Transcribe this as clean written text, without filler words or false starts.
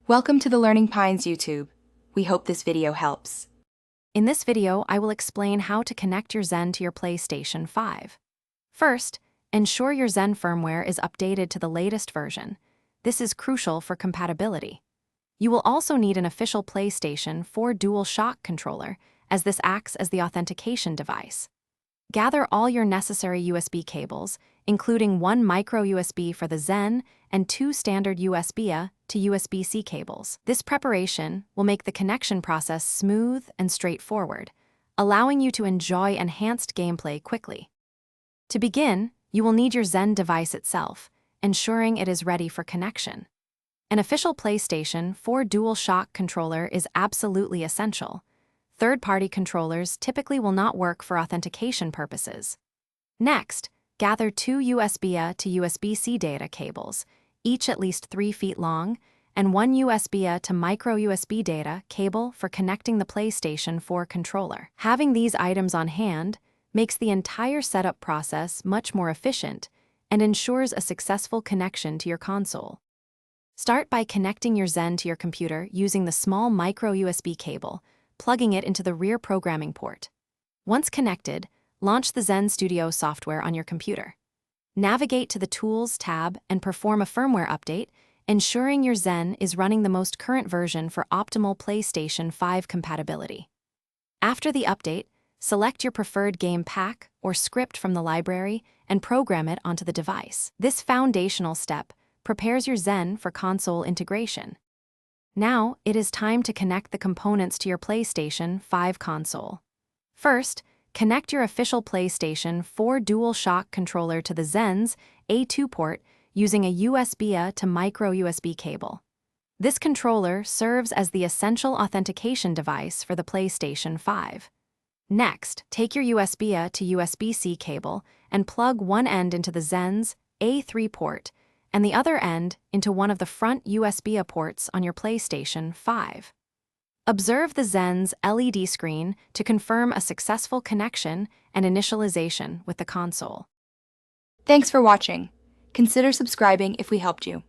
Welcome to the Learning Pines YouTube. We hope this video helps. In this video, I will explain how to connect your Zen to your PlayStation 5. First, ensure your Zen firmware is updated to the latest version. This is crucial for compatibility. You will also need an official PlayStation 4 DualShock controller, as this acts as the authentication device. Gather all your necessary USB cables, including one micro USB for the Zen and two standard USB-A to USB-C cables. This preparation will make the connection process smooth and straightforward, allowing you to enjoy enhanced gameplay quickly. To begin, you will need your Zen device itself, ensuring it is ready for connection. An official PlayStation 4 DualShock controller is absolutely essential. Third-party controllers typically will not work for authentication purposes. Next, gather two USB-A to USB-C data cables, each at least 3 feet long, and one USB-A to micro USB data cable for connecting the PlayStation 4 controller. Having these items on hand makes the entire setup process much more efficient and ensures a successful connection to your console. Start by connecting your Zen to your computer using the small micro USB cable, plugging it into the rear programming port. Once connected, launch the Zen Studio software on your computer. Navigate to the Tools tab and perform a firmware update, ensuring your Zen is running the most current version for optimal PlayStation 5 compatibility. After the update, select your preferred game pack or script from the library and program it onto the device. This foundational step prepares your Zen for console integration. Now, it is time to connect the components to your PlayStation 5 console. First, connect your official PlayStation 4 DualShock controller to the Zen's A2 port using a USB-A to micro USB cable. This controller serves as the essential authentication device for the PlayStation 5. Next, take your USB-A to USB-C cable and plug one end into the Zen's A3 port and the other end into one of the front USB-A ports on your PlayStation 5. Observe the Zen's LED screen to confirm a successful connection and initialization with the console. Thanks for watching. Consider subscribing if we helped you.